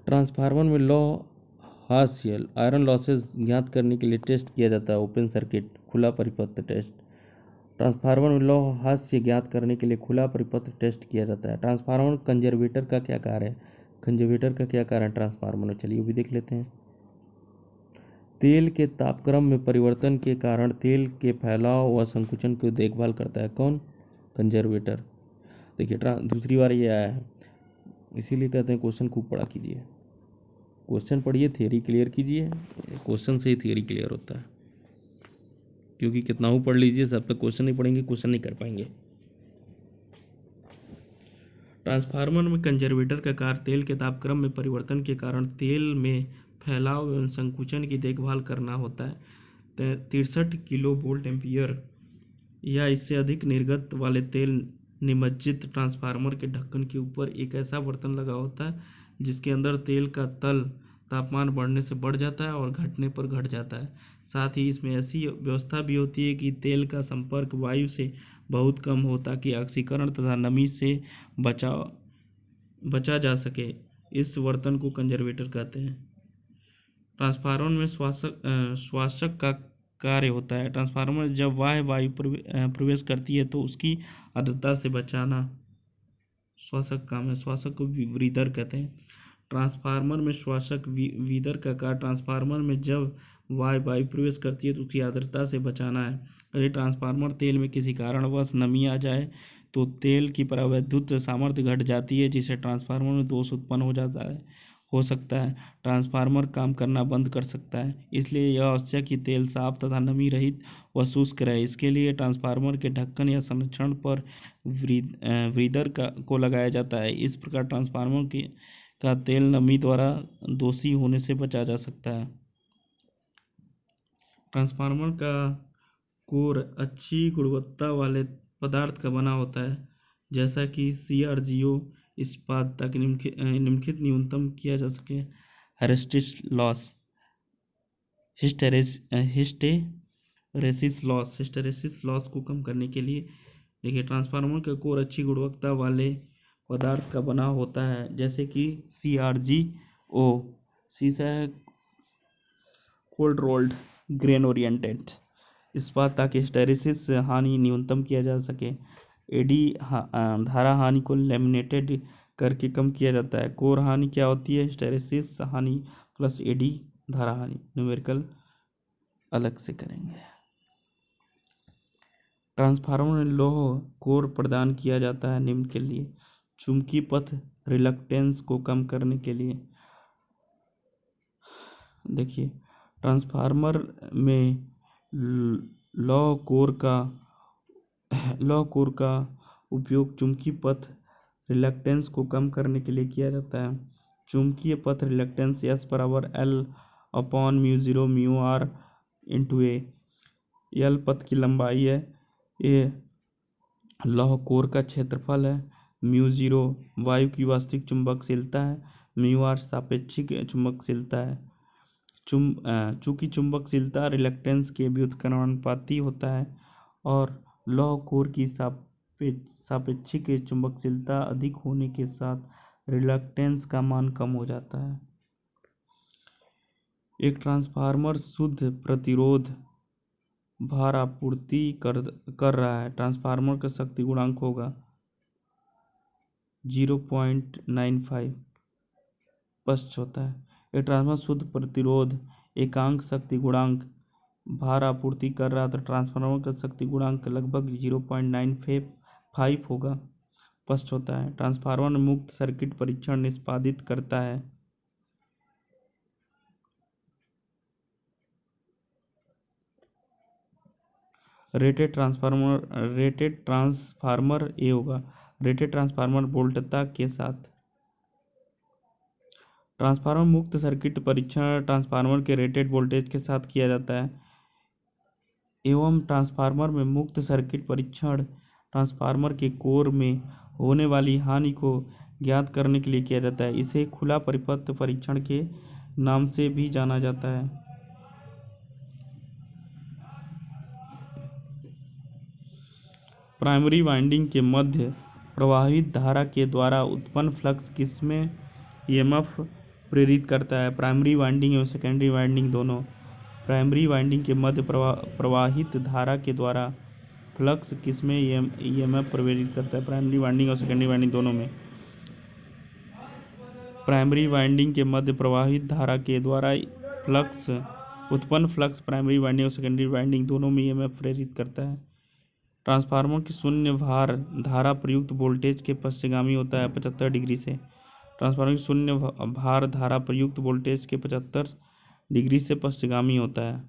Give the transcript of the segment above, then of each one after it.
Transformer में लौ हास्य iron losses ज्ञात करने के लिए टेस्ट किया जाता है ओपन सर्किट खुला परिपथ टेस्ट। ट्रांसफार्मर में लौ हास्य ज्ञात करने के लिए खुला परिपथ टेस्ट किया जाता है। ट्रांसफार्मर कंजर्वेटर का क्या कार्य है? कंजर्वेटर का क्या कार्य है ट्रांसफार्मर में? चलिए वो भी देख लेते हैं। तेल के तापक्रम में परिवर्तन के कारण तेल के फैलाव व संकुचन की देखभाल करता है। कौन? कंजर्वेटर। देखिए दूसरी बार ये आया है, इसीलिए कहते हैं क्वेश्चन खूब पढ़ा कीजिए। क्वेश्चन पढ़िए, थियरी क्लियर कीजिए। क्वेश्चन से ही थियरी क्लियर होता है, क्योंकि कितना ही पढ़ लीजिए, सब तक क्वेश्चन नहीं पढ़ेंगे क्वेश्चन नहीं कर पाएंगे। ट्रांसफार्मर में कंजर्वेटर का कार्य तेल के तापक्रम में परिवर्तन के कारण तेल में फैलाव एवं संकुचन की देखभाल करना होता है। 63 किलो वोल्ट एम्पियर या इससे अधिक निर्गत वाले तेल निमज्जित ट्रांसफार्मर के ढक्कन के ऊपर एक ऐसा बर्तन लगा होता है जिसके अंदर तेल का तल तापमान बढ़ने से बढ़ जाता है और घटने पर घट जाता है। साथ ही इसमें ऐसी व्यवस्था भी होती है कि तेल का संपर्क वायु से बहुत कम हो ताकि ऑक्सीकरण तथा नमी से बचा जा सके। इस बर्तन को कंजर्वेटर कहते हैं। ट्रांसफार्मर में श्वासक का कार्य होता है। ट्रांसफार्मर जब वायु प्रवेश करती है तो उसकी आर्द्रता से बचाना श्वासक काम है। श्वासक को ब्रीदर कहते हैं। ट्रांसफार्मर में श्वासक वीदर का कार्य ट्रांसफार्मर में जब वायु प्रवेश करती है तो उसकी आर्द्रता से बचाना है। यदि ट्रांसफार्मर तेल में किसी कारणवश नमी आ जाए तो तेल की परावैद्युत सामर्थ्य घट जाती है, जिससे ट्रांसफार्मर में दोष उत्पन्न हो सकता है। ट्रांसफार्मर काम करना बंद कर सकता है। इसलिए यह आवश्यक कि तेल साफ तथा नमी रहित व शुष्क रहे। इसके लिए ट्रांसफार्मर के ढक्कन या संरक्षण पर ब्रीदर को लगाया जाता है। इस प्रकार ट्रांसफार्मर का तेल नमी द्वारा दोषी होने से बचा जा सकता है। ट्रांसफार्मर का कोर अच्छी गुणवत्ता वाले पदार्थ का बना होता है, जैसा कि CrGO इस्पात, ताकि निम्नलिखित न्यूनतम किया जा सके। हिस्टेरेसिस लॉस को कम करने के लिए देखिए, ट्रांसफार्मर का कोर अच्छी गुणवत्ता वाले पदार्थ का बना होता है, जैसे कि CrGO सीसा है कोल्ड रोल्ड ग्रेन ओरिएंटेड इस्पात, ताकि हिस्टेरेसिस हानि न्यूनतम किया जा सके। एडी धारा हानि को लेमिनेटेड करके कम किया जाता है। कोर हानि क्या होती है? हिस्टेरेसिस हानि प्लस एडी धारा हानि। न्यूमेरिकल अलग से करेंगे। ट्रांसफार्मर में लौह कोर प्रदान किया जाता है निम्न के लिए। चुंबकीय पथ रिलक्टेंस को कम करने के लिए। देखिए, ट्रांसफार्मर में लौह कोर का उपयोग चुंबकीय पथ रिलक्टेंस को कम करने के लिए किया जाता है। चुंबकीय पथ reluctance S = L/μ0 μr × A। L पथ की लंबाई है, A लौह कोर का क्षेत्रफल है, μ0 वायु की वास्तविक चुंबकशीलता है, μr सापेक्षिक चुंबकशीलता है। चूंकि चुंबकशीलता रिलक्टेंस के व्युत्क्रमानुपाती होता है और लौह कोर की सापेक्षिक चुंबकशीलता अधिक होने के साथ रिलक्टेंस का मान कम हो जाता है। एक ट्रांसफार्मर शुद्ध प्रतिरोध भार आपूर्ति कर रहा है। ट्रांसफार्मर का शक्ति गुणांक होगा 0.95 स्पष्ट होता है। एक ट्रांसफार्मर शुद्ध प्रतिरोध एकांक शक्ति गुणांक भार आपूर्ति कर रहा है तो ट्रांसफार्मर का शक्ति गुणांक लगभग 0.95 होगा। स्पष्ट होता है। ट्रांसफार्मर मुक्त सर्किट परीक्षण निष्पादित करता है। रेटेड ट्रांसफार्मर ए होगा। रेटेड ट्रांसफार्मर वोल्टता के साथ। ट्रांसफार्मर मुक्त सर्किट परीक्षण ट्रांसफार्मर के रेटेड वोल्टेज के साथ किया जाता है एवं ट्रांसफार्मर में मुक्त सर्किट परीक्षण ट्रांसफार्मर के कोर में होने वाली हानि को ज्ञात करने के लिए किया जाता है। इसे खुला परिपथ परीक्षण के नाम से भी जाना जाता है। प्राइमरी वाइंडिंग के मध्य प्रवाहित धारा के द्वारा उत्पन्न फ्लक्स किसमें EMF प्रेरित करता है। प्राइमरी वाइंडिंग एवं सेकेंडरी वाइंडिंग दोनों। प्राइमरी वाइंडिंग के मध्य प्रवाहित धारा के द्वारा फ्लक्स किसमें ईएमएफ प्रेरित करता है? प्राइमरी वाइंडिंग और सेकेंडरी वाइंडिंग दोनों में। प्राइमरी वाइंडिंग के मध्य प्रवाहित धारा के द्वारा फ्लक्स उत्पन्न फ्लक्स प्राइमरी वाइंडिंग और सेकेंडरी वाइंडिंग दोनों में ईएमएफ प्रेरित करता है। ट्रांसफार्मर की शून्य भार धारा प्रयुक्त वोल्टेज के पश्चगामी होता है 75 डिग्री से। ट्रांसफार्मर की शून्य भार धारा प्रयुक्त वोल्टेज के 75 डिग्री से पश्चगामी होता है।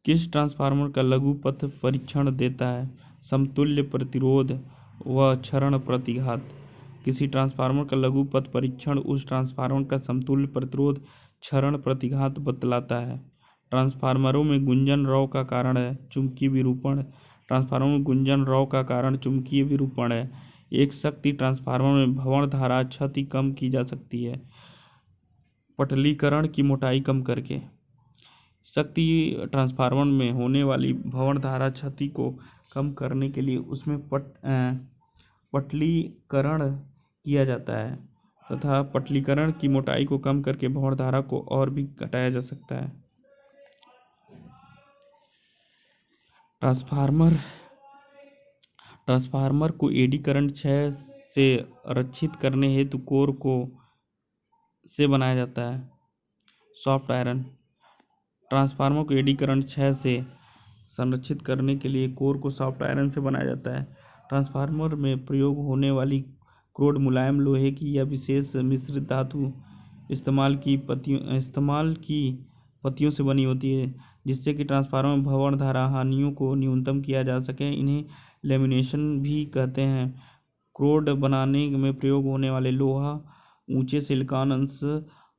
किस ट्रांसफार्मर का लघु पथ परीक्षण देता है? समतुल्य प्रतिरोध व क्षरण प्रतिघात। किसी ट्रांसफार्मर का लघु पथ परीक्षण उस ट्रांसफार्मर का समतुल्य प्रतिरोध क्षरण प्रतिघात बतलाता है। ट्रांसफार्मरों में गुंजन रॉ का कारण है चुंबकीय विरूपण। ट्रांसफार्मर में गुंजन रॉ का कारण चुंबकीय विरूपण है। एक शक्ति ट्रांसफार्मर में भंवण धारा क्षति कम की जा सकती है पटलीकरण की मोटाई कम करके। शक्ति ट्रांसफार्मर में होने वाली भंवण धारा क्षति को कम करने के लिए उसमें पटलीकरण किया जाता है तथा पटलीकरण की मोटाई को कम करके भंवण धारा को और भी घटाया जा सकता है। ट्रांसफार्मर को एडी करंट क्षय से रक्षित करने हेतु कोर को से बनाया जाता है सॉफ्ट आयरन। ट्रांसफार्मर को एडी करंट क्षय से संरक्षित करने के लिए कोर को सॉफ्ट आयरन से बनाया जाता है। ट्रांसफार्मर में प्रयोग होने वाली क्रोड मुलायम लोहे की या विशेष मिश्रित धातु इस्तेमाल की पत्तियों से बनी होती है जिससे कि ट्रांसफार्मर में भंवण धारा हानियों को न्यूनतम किया जा सके। इन्हें लेमिनेशन भी कहते हैं। क्रोड बनाने में प्रयोग होने वाले लोहा ऊंचे सिलिकॉन अंश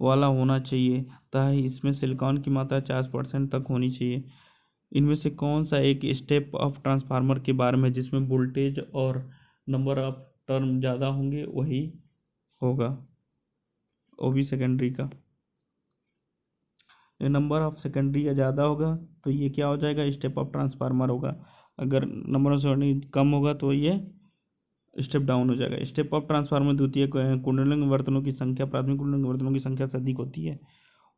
वाला होना चाहिए तथा इसमें सिलिकॉन की मात्रा 40% तक होनी चाहिए। इनमें से कौन सा एक स्टेप ऑफ ट्रांसफार्मर के बारे में जिसमें वोल्टेज और नंबर ऑफ टर्म ज़्यादा होंगे वही होगा वो भी सेकेंडरी का। नंबर ऑफ सेकेंडरी का ज़्यादा होगा तो ये क्या हो जाएगा? स्टेप ऑफ ट्रांसफार्मर होगा। अगर नंबर ऑफ सेकेंडरी कम होगा तो ये स्टेप डाउन हो जाएगा। स्टेप ऑफ ट्रांसफार्मर द्वितीय कुंडलिनी वर्तनों की संख्या प्राथमिक कुंडलिनी वर्तनों की संख्या से अधिक होती है।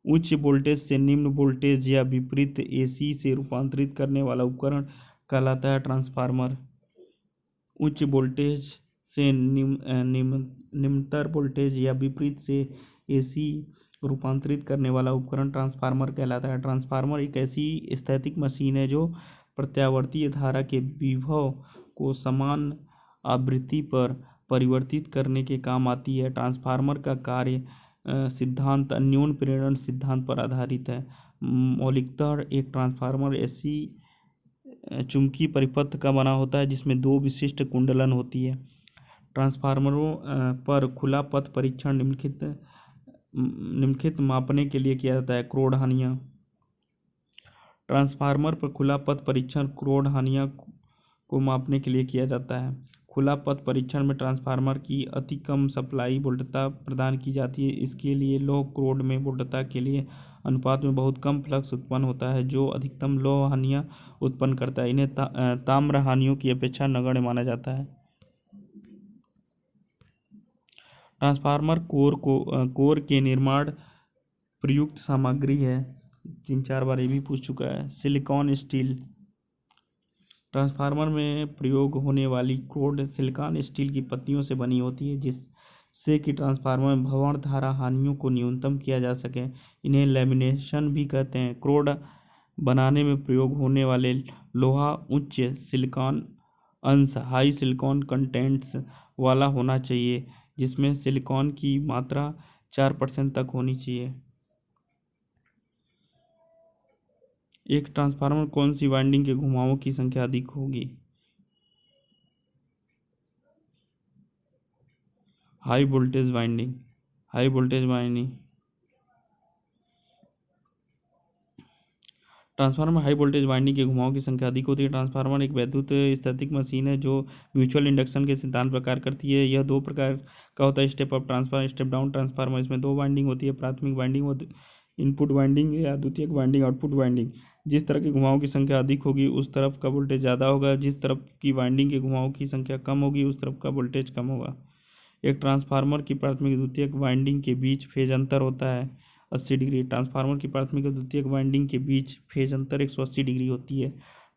उच्च वोल्टेज से निम्न वोल्टेज या विपरीत एसी से रूपांतरित करने वाला उपकरण कहलाता है ट्रांसफार्मर। उच्च वोल्टेज से निम्नतर वोल्टेज या विपरीत से एसी रूपांतरित करने वाला उपकरण ट्रांसफार्मर कहलाता है। ट्रांसफार्मर एक ऐसी स्थैतिक मशीन है जो प्रत्यावर्ती धारा के विभव को समान आवृत्ति पर परिवर्तित करने के काम आती है। ट्रांसफार्मर का कार्य सिद्धांत अन्योन्य प्रेरण सिद्धांत पर आधारित है। मौलिकतः एक ट्रांसफार्मर ऐसी चुंबकीय परिपथ का बना होता है जिसमें दो विशिष्ट कुंडलन होती है। ट्रांसफार्मरों पर खुला पथ परीक्षण निम्नलिखित मापने के लिए किया जाता है। क्रोड हानियाँ। ट्रांसफार्मर पर खुला पथ परीक्षण क्रोड हानियाँ को मापने के लिए किया जाता है। खुला पथ परीक्षण में ट्रांसफार्मर की अति कम सप्लाई वोल्टता प्रदान की जाती है। इसके लिए लौह क्रोड में वोल्टता के लिए अनुपात में बहुत कम फ्लक्स उत्पन्न होता है जो अधिकतम लौह हानियाँ उत्पन्न करता है। इन्हें ताम्र हानियों की अपेक्षा नगण्य माना जाता है। ट्रांसफार्मर कोर के निर्माण प्रयुक्त सामग्री है। 3-4 बार ये भी पूछ चुका है। Silicon steel. ट्रांसफार्मर में प्रयोग होने वाली क्रोड सिलिकॉन स्टील की पत्तियों से बनी होती है जिससे कि ट्रांसफार्मर में भंवण धारा हानियों को न्यूनतम किया जा सके। इन्हें लैमिनेशन भी कहते हैं। क्रोड बनाने में प्रयोग होने वाले लोहा उच्च सिलिकॉन अंश हाई सिलिकॉन कंटेंट्स वाला होना चाहिए जिसमें सिलिकॉन की मात्रा 4% तक होनी चाहिए। एक ट्रांसफार्मर कौन सी वाइंडिंग के घुमावों की संख्या अधिक होगी? High voltage winding. High voltage winding transformer high voltage winding के घुमावों की संख्या अधिक होती है। ट्रांसफार्मर एक वैद्युत स्थैतिक मशीन है जो म्यूचुअल इंडक्शन के सिद्धांत पर कार्य करती है। यह दो प्रकार का होता है, step up transformer, step down transformer. इसमें दो वाइंडिंग होती है, प्राथमिक वाइंडिंग और इनपुट वाइंडिंग या द्वितीयक वाइंडिंग आउटपुट वाइंडिंग। जिस तरह के घुमावों की संख्या अधिक होगी उस तरफ का वोल्टेज ज़्यादा होगा। जिस तरफ की वाइंडिंग के घुमावों की संख्या कम होगी उस तरफ का वोल्टेज कम होगा। एक ट्रांसफार्मर की प्राथमिक द्वितीयक वाइंडिंग के बीच फेज अंतर होता है 80 डिग्री। ट्रांसफार्मर की प्राथमिक और द्वितीयक वाइंडिंग के बीच फेज अंतर 180 डिग्री होती है।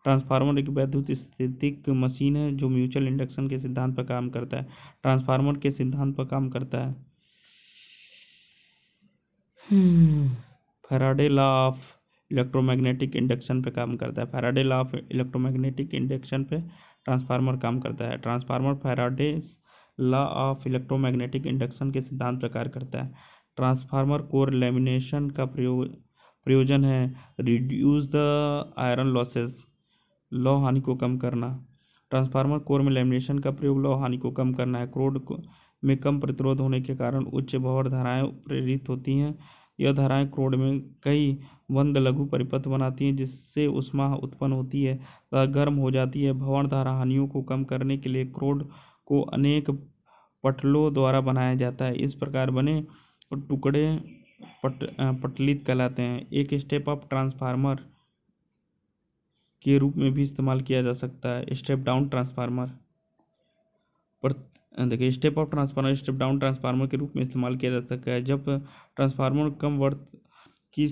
ट्रांसफार्मर एक वैद्युत स्थितिक मशीन है जो म्यूचुअल इंडक्शन के सिद्धांत पर काम करता है। ट्रांसफार्मर के सिद्धांत पर काम करता है Faraday law of electromagnetic induction पे काम करता है। Faraday law of electromagnetic induction पे ट्रांसफार्मर काम करता है। Transformer Faraday law of electromagnetic induction के सिद्धांत पर कार्य करता है। ट्रांसफार्मर कोर लैमिनेशन का प्रयोजन है रिड्यूस द आयरन लॉसेस, लौ हानि को कम करना। ट्रांसफार्मर कोर में लैमिनेशन का प्रयोग लौ हानि को कम करना है। क्रोड में कम प्रतिरोध होने के कारण उच्च भंवर धाराएं प्रेरित होती हैं। यह धाराएं क्रोड में कई मंद लघु परिपथ बनाती हैं जिससे ऊष्मा उत्पन्न होती है तथा गर्म हो जाती है। भंवर धारा हानियों को कम करने के लिए क्रोड को अनेक पटलों द्वारा बनाया जाता है। इस प्रकार बने टुकड़े पटलित कहलाते हैं। एक स्टेप अप ट्रांसफार्मर के रूप में भी इस्तेमाल किया जा सकता है। स्टेप डाउन ट्रांसफार्मर पर देखिए, step up transformer step down transformer के रूप में इस्तेमाल किया जा सकता है जब ट्रांसफार्मर कम वर्त की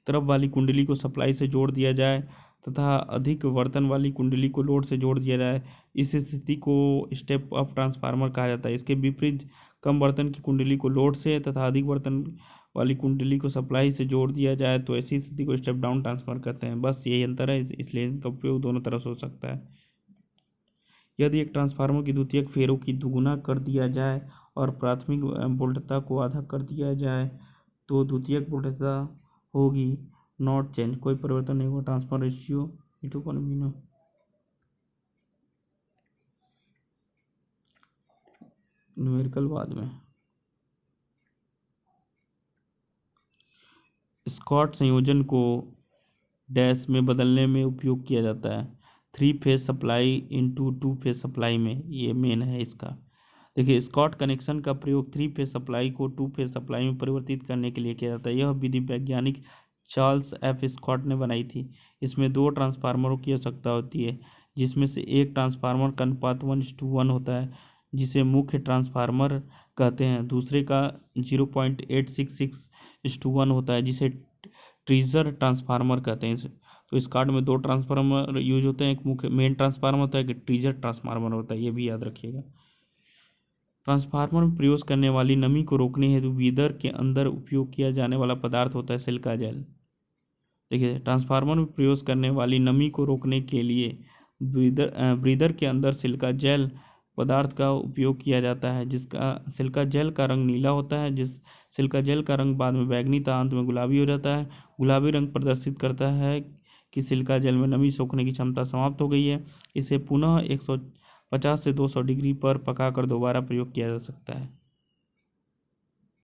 तरफ वाली कुंडली को सप्लाई से जोड़ दिया जाए तथा अधिक वर्तन वाली कुंडली को लोड से जोड़ दिया जाए। इस स्थिति को स्टेप अप ट्रांसफार्मर कहा जाता है। इसके विपरीत कम वर्तन की कुंडली को लोड से तथा अधिक वर्तन वाली कुंडली को सप्लाई से जोड़ दिया जाए तो ऐसी स्थिति को स्टेप डाउन ट्रांसफर कहते हैं। बस यही अंतर है, इसलिए इनका उपयोग दोनों तरह से हो सकता है। यदि एक ट्रांसफार्मर की द्वितीयक फेरों की दुगुना कर दिया जाए और प्राथमिक वोल्टता को आधा कर दिया जाए तो द्वितीयक वोल्टता होगी नॉट चेंज, कोई परिवर्तन नहीं हुआ। ट्रांसफर रेशियो न्यूमेरिकल बाद में। स्कॉट संयोजन को डैश में बदलने में उपयोग किया जाता है 3 phase supply into 2 phase supply में। ये मेन है इसका। देखिए, स्कॉट कनेक्शन का प्रयोग 3 फेज सप्लाई को 2 फेज सप्लाई में परिवर्तित करने के लिए किया जाता है। यह विधि वैज्ञानिक चार्ल्स एफ स्कॉट ने बनाई थी। इसमें 2 ट्रांसफार्मरों की आवश्यकता होती है जिसमें से एक ट्रांसफार्मर का अनुपात 1:1 होता है जिसे मुख्य ट्रांसफार्मर कहते हैं। दूसरे का 0.866:1 होता है जिसे ट्रीजर ट्रांसफार्मर कहते हैं। तो इस कार्ड में 2 ट्रांसफार्मर यूज होते हैं, एक मुख्य मेन ट्रांसफार्मर होता है, एक ट्रीजर ट्रांसफार्मर होता है, ये भी याद रखिएगा। ट्रांसफार्मर में प्रयोग करने वाली नमी को रोकने हेतु ब्रीदर के अंदर उपयोग किया जाने वाला पदार्थ होता है सिलिका जेल। देखिए, ट्रांसफार्मर में प्रयोग करने वाली नमी को रोकने के लिए ब्रीदर के अंदर सिलिका जेल पदार्थ का उपयोग किया जाता है जिसका सिलिका जेल का रंग नीला होता है। जिस सिलिका जेल का रंग बाद में बैगनी तथा अंत में गुलाबी हो जाता है। गुलाबी रंग प्रदर्शित करता है कि सिलिका जेल में नमी सोखने की क्षमता समाप्त हो गई है। इसे पुनः 150 से 200 डिग्री पर पकाकर दोबारा प्रयोग किया जा सकता है।